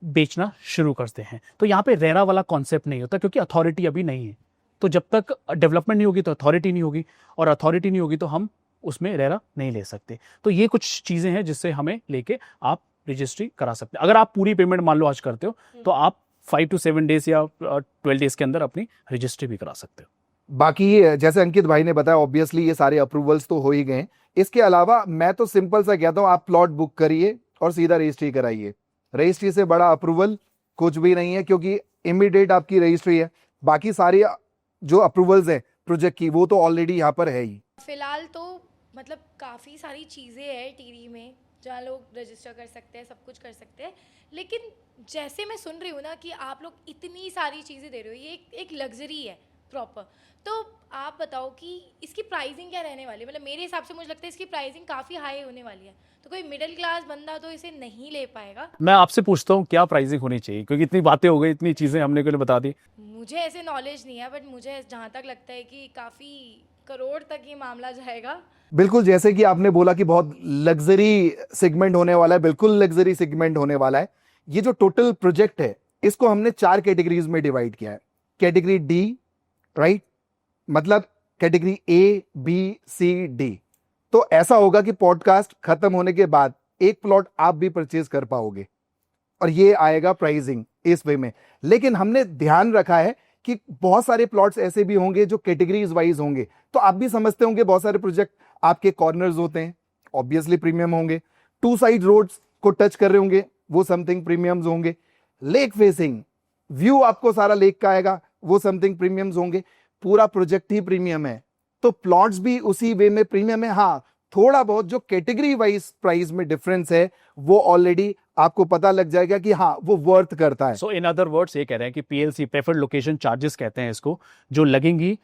बेचना शुरू करते हैं। तो यहाँ पे रेरा वाला कॉन्सेप्ट नहीं होता, क्योंकि अथॉरिटी अभी नहीं है। तो जब तक डेवलपमेंट नहीं होगी तो अथॉरिटी नहीं होगी, और अथॉरिटी नहीं होगी तो हम उसमें रेरा नहीं ले सकते। तो ये कुछ चीज़ें हैं जिससे हमें लेके आप रजिस्ट्री करा सकते हैं। अगर आप पूरी पेमेंट मान लो आज करते हो तो आप 5 to 7 डेज या 12 डेज के अंदर अपनी रजिस्ट्री भी करा सकते हो। बाकी जैसे अंकित भाई ने बताया, ऑब्वियसली ये सारे अप्रूवल्स तो हो ही गए। इसके अलावा मैं तो सिंपल सा कहता हूँ, आप प्लॉट बुक करिए और सीधा रजिस्ट्री कराइए। रजिस्ट्री से बड़ा अप्रूवल कुछ भी नहीं है, क्योंकि इमीडिएट आपकी रजिस्ट्री है। बाकी सारी जो अप्रूवल्स है प्रोजेक्ट की, वो तो ऑलरेडी यहाँ पर है ही। फिलहाल तो मतलब काफ़ी सारी चीज़ें हैं टीरी में जहाँ लोग रजिस्टर कर सकते हैं, सब कुछ कर सकते हैं। लेकिन जैसे मैं सुन रही हूँ ना कि आप लोग इतनी सारी चीज़ें दे रहे हो, ये एक लग्जरी है प्रॉपर। तो आप बताओ कि इसकी प्राइसिंग क्या रहने वाली है? मतलब मेरे हिसाब से मुझे लगता है इसकी प्राइसिंग काफ़ी हाई होने वाली है, तो कोई मिडिल क्लास बंदा तो इसे नहीं ले पाएगा। मैं आपसे पूछता हूँ क्या प्राइसिंग होनी चाहिए, क्योंकि इतनी बातें हो गई, इतनी चीज़ें हमने को बता दी। मुझे ऐसे नॉलेज नहीं है, बट मुझे जहाँ तक लगता है कि काफ़ी करोड़ तक ये मामला जाएगा। बिल्कुल, जैसे कि आपने बोला कि बहुत लग्जरी सेगमेंट होने वाला है, बिल्कुल लग्जरी सेगमेंट होने वाला है। ये जो टोटल प्रोजेक्ट है, इसको हमने 4 कैटेगरीज में डिवाइड किया है। कैटेगरी डी, राइट, मतलब category A B C D. तो ऐसा होगा कि पॉडकास्ट खत्म होने के बाद एक प्लॉट आप भी परचेज कर पाओगे, और ये आएगा प्राइसिंग इस वे में। लेकिन हमने ध्यान रखा है कि बहुत सारे प्लॉट्स ऐसे भी होंगे जो कैटेगरीज वाइज होंगे। तो आप भी समझते होंगे, बहुत सारे प्रोजेक्ट आपके कॉर्नर्स होते हैं, ऑब्वियसली प्रीमियम होंगे। 2 साइड रोड्स को टच कर रहे होंगे, वो समथिंग प्रीमियम्स होंगे। लेक फेसिंग व्यू आपको सारा लेक का आएगा, वो समथिंग प्रीमियम्स होंगे। पूरा प्रोजेक्ट ही प्रीमियम है, तो प्लॉट्स भी उसी वे में प्रीमियम है। हाँ, थोड़ा बहुत जो कैटेगरी वाइज प्राइस में डिफरेंस है, वो ऑलरेडी आपको पता लग जाएगा कि हाँ, वो वर्थ करता है। सो इन अदर वर्ड्स ये कह रहे हैं कि पीएलसी, प्रेफर्ड लोकेशन चार्जेस कहते हैं इसको, जो लगेंगी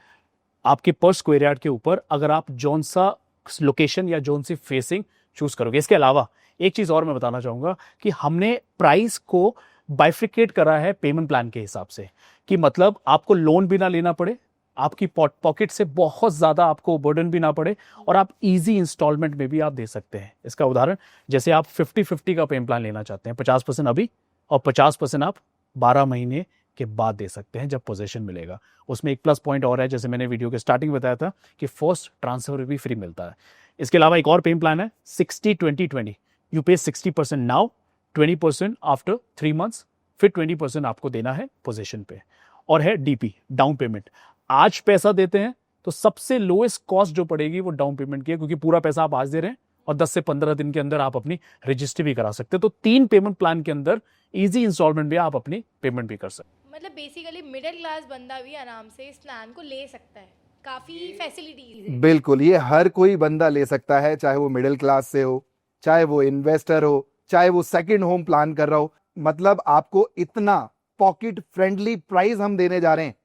आपके पर स्क्वायर यार्ड के ऊपर, अगर आप जोन सा लोकेशन या जोन सी फेसिंग चूज करोगे। इसके अलावा एक चीज और मैं बताना चाहूंगा कि हमने प्राइस को बाइफ्रिकेट करा है पेमेंट प्लान के हिसाब से, कि मतलब आपको लोन भी ना लेना पड़े, आपकी पॉकेट से बहुत ज्यादा आपको बर्डन भी ना पड़े, और आप इजी इंस्टॉलमेंट में भी आप दे सकते हैं। इसका उदाहरण, जैसे आप 50-50 का पेमेंट प्लान लेना चाहते हैं, 50% अभी और 50% आप 12 महीने के बाद दे सकते हैं जब पोजीशन मिलेगा। उसमें एक प्लस पॉइंट और है, जैसे मैंने वीडियो के स्टार्टिंग में बताया था कि फर्स्ट ट्रांसफर भी फ्री मिलता है। इसके अलावा एक और पेमेंट प्लान है 60-20-20। यू पे 60% नाउ, 20% आफ्टर 3 मंथ्स, फिर 20% आपको देना है पोजीशन पे। और है डीपी, डाउन पेमेंट। आज पैसा देते हैं तो सबसे लोएस्ट कॉस्ट जो पड़ेगी वो डाउन पेमेंट की है, क्योंकि पूरा पैसा आप आज दे रहे हैं और 10 से 15 दिन के अंदर आप अपनी रजिस्ट्री भी करा सकते हैं। तो 3 पेमेंट प्लान के अंदर इजी इंस्टॉलमेंट भी आप अपनी पेमेंट भी कर सकते हैं। मतलब बेसिकली मिडिल क्लास बंदा भी आराम से इस प्लान को ले सकता है, काफ़ी फैसिलिटीज है। बिल्कुल, ये हर कोई बंदा ले सकता है, चाहे वो मिडिल क्लास से हो, चाहे वो इन्वेस्टर हो, चाहे वो सेकंड होम प्लान कर रहा हो। मतलब आपको इतना पॉकेट फ्रेंडली प्राइस हम देने जा रहे हैं।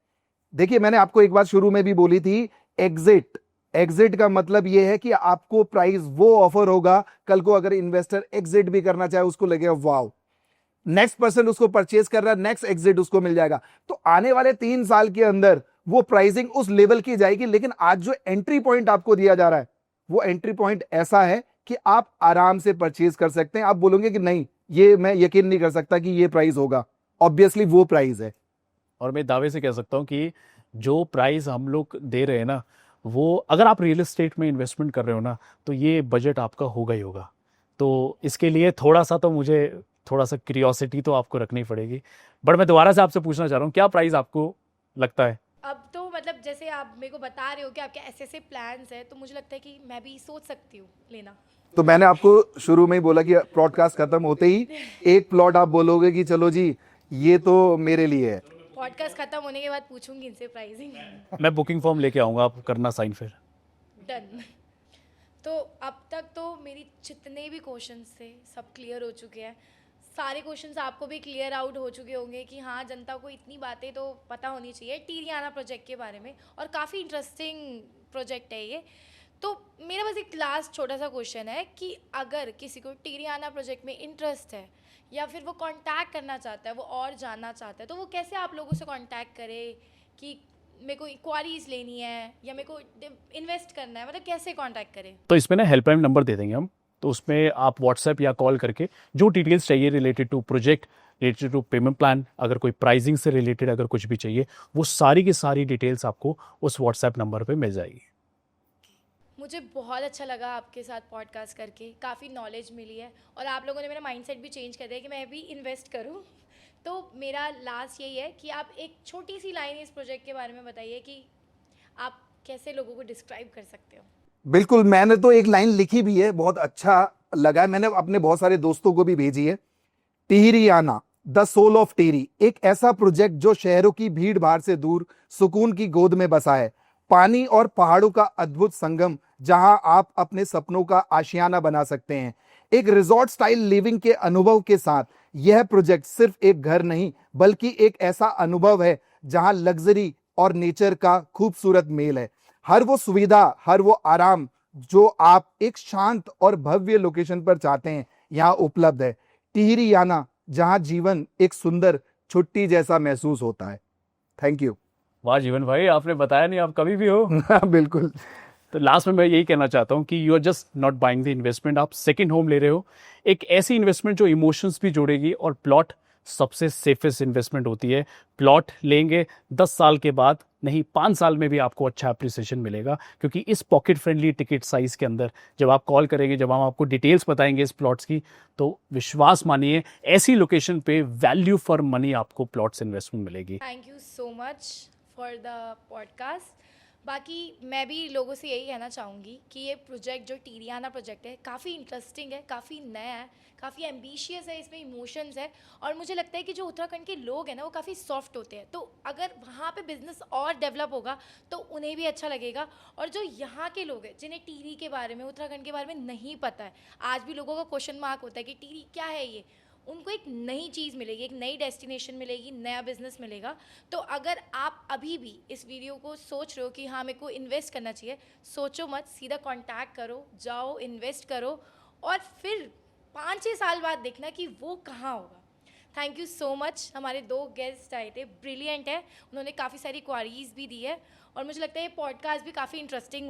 देखिए, मैंने आपको एक बात शुरू में भी बोली थी, एग्जिट का मतलब यह है कि आपको प्राइस वो ऑफर होगा, कल को अगर इन्वेस्टर एग्जिट भी करना चाहे, उसको लगेगा वाव, नेक्स्ट पर्सन उसको परचेज कर रहा है, नेक्स्ट एग्जिट उसको मिल जाएगा। तो आने वाले 3 साल के अंदर वो प्राइसिंग उस लेवल की जाएगी। लेकिन आज जो एंट्री पॉइंट आपको दिया जा रहा है, वो एंट्री पॉइंट ऐसा है कि आप आराम से परचेज कर सकते हैं। आप बोलोगे कि नहीं, ये मैं यकीन नहीं कर सकता कि ये प्राइस होगा, ऑब्वियसली वो प्राइस है। और मैं दावे से कह सकता हूँ कि जो प्राइस हम लोग दे रहे हैं ना, वो अगर आप रियल एस्टेट में इन्वेस्टमेंट कर रहे हो ना, तो ये बजट आपका होगा ही होगा। तो इसके लिए थोड़ा सा क्यूरियोसिटी तो आपको रखनी पड़ेगी। बट मैं दोबारा से आपसे पूछना चाह रहा हूँ, क्या प्राइस आपको लगता है? अब तो मतलब जैसे आप मेरे को बता रहे हो कि आपके ऐसे प्लान्स हैं, तो मुझे लगता है कि मैं भी सोच सकती हूँ लेना। तो मैंने आपको शुरू में ही बोला कि पॉडकास्ट खत्म होते ही एक प्लॉट आप बोलोगे कि चलो जी, ये तो मेरे लिए है। पॉडकास्ट खत्म होने के बाद पूछूंगी इनसे प्राइसिंग। मैं बुकिंग फॉर्म लेके आऊँगा, आप करना साइन फिर। डन। तो अब तक तो मेरी जितने भी क्वेश्चंस थे सब क्लियर हो चुके हैं। सारे क्वेश्चंस आपको भी क्लियर आउट हो चुके होंगे कि हाँ, जनता को इतनी बातें तो पता होनी चाहिए टीरियाना प्रोजेक्ट के बारे में, और काफ़ी इंटरेस्टिंग प्रोजेक्ट है ये। तो मेरा बस एक लास्ट छोटा सा क्वेश्चन है कि अगर किसी को टीरियाना प्रोजेक्ट में इंटरेस्ट है, या फिर वो कांटेक्ट करना चाहता है, वो और जानना चाहता है, तो वो कैसे आप लोगों से कांटेक्ट करे कि मेरे को क्वारीज लेनी है या मेरे को इन्वेस्ट करना है, मतलब कैसे कांटेक्ट करें? तो इसमें ना हेल्पलाइन नंबर दे देंगे हम, तो उसमें आप व्हाट्सएप या कॉल करके जो डिटेल्स चाहिए related to project, related to payment plan, अगर कोई प्राइसिंग से रिलेटेड अगर कुछ भी चाहिए, वो सारी की सारी डिटेल्स आपको उस व्हाट्सएप नंबर पे मिल जाएगी। मुझे बहुत अच्छा लगा आपके साथ पॉडकास्ट करके, काफ़ी नॉलेज मिली है, और आप लोगों ने मेरा माइंडसेट भी चेंज कर दिया कि मैं भी इन्वेस्ट करूं। तो मेरा लास्ट यही है कि आप एक छोटी सी लाइन इस प्रोजेक्ट के बारे में बताइए कि आप कैसे लोगों को डिस्क्राइब कर सकते हो। बिल्कुल, मैंने तो एक लाइन लिखी भी है, बहुत अच्छा लगा है, मैंने अपने बहुत सारे दोस्तों को भी भेजी है। टिहरियाना, द सोल ऑफ टिहरी, एक ऐसा प्रोजेक्ट जो शहरों की भीड़ भाड़ से दूर सुकून की गोद में बसा है। पानी और पहाड़ों का अद्भुत संगम, जहां आप अपने सपनों का आशियाना बना सकते हैं। एक रिजॉर्ट स्टाइल लिविंग के अनुभव के साथ यह प्रोजेक्ट सिर्फ एक घर नहीं, बल्कि एक ऐसा अनुभव है जहां लग्जरी और नेचर का खूबसूरत मेल है। हर वो सुविधा, हर वो आराम जो आप एक शांत और भव्य लोकेशन पर चाहते हैं, यहां उपलब्ध है। टिहरियाना, जहां जीवन एक सुंदर छुट्टी जैसा महसूस होता है। Thank you. वाह जीवन भाई, आपने बताया नहीं आप कभी भी हो। बिल्कुल। तो लास्ट में मैं यही कहना चाहता हूँ कि you are just not buying the investment, आप सेकंड होम ले रहे हो। एक ऐसी इन्वेस्टमेंट जो इमोशंस भी जोड़ेगी, और प्लॉट सबसे सेफेस्ट इन्वेस्टमेंट होती है। प्लॉट लेंगे 10 साल के बाद नहीं, 5 साल में भी आपको अच्छा अप्रिसिएशन मिलेगा, क्योंकि इस पॉकेट फ्रेंडली टिकट साइज के अंदर जब आप कॉल करेंगे, जब हम आपको डिटेल्स बताएंगे इस प्लॉट्स की, तो विश्वास मानिए ऐसी लोकेशन पे वैल्यू फॉर मनी आपको प्लॉट्स इन्वेस्टमेंट मिलेगी। Thank you so much for the podcast. बाकी मैं भी लोगों से यही कहना चाहूँगी कि ये प्रोजेक्ट जो टिहरियाना प्रोजेक्ट है काफ़ी इंटरेस्टिंग है, काफ़ी नया है, काफ़ी एम्बिशियस है, इसमें इमोशंस है। और मुझे लगता है कि जो उत्तराखंड के लोग हैं ना वो काफ़ी सॉफ्ट होते हैं, तो अगर वहाँ पे बिजनेस और डेवलप होगा तो उन्हें भी अच्छा लगेगा। और जो यहाँ के लोग हैं जिन्हें टिहरी के बारे में, उत्तराखंड के बारे में नहीं पता है, आज भी लोगों का क्वेश्चन मार्क होता है कि टिहरी क्या है ये, उनको एक नई चीज़ मिलेगी, एक नई डेस्टिनेशन मिलेगी, नया बिजनेस मिलेगा। तो अगर आप अभी भी इस वीडियो को सोच रहे हो कि हाँ मेरे को इन्वेस्ट करना चाहिए, सोचो मत, सीधा कांटेक्ट करो, जाओ इन्वेस्ट करो, और फिर 5-6 साल बाद देखना कि वो कहाँ होगा। Thank you so much. हमारे 2 गेस्ट आए थे, ब्रिलियंट है, उन्होंने काफ़ी सारी क्वारीज भी दी है, और मुझे लगता है ये पॉडकास्ट भी काफ़ी इंटरेस्टिंग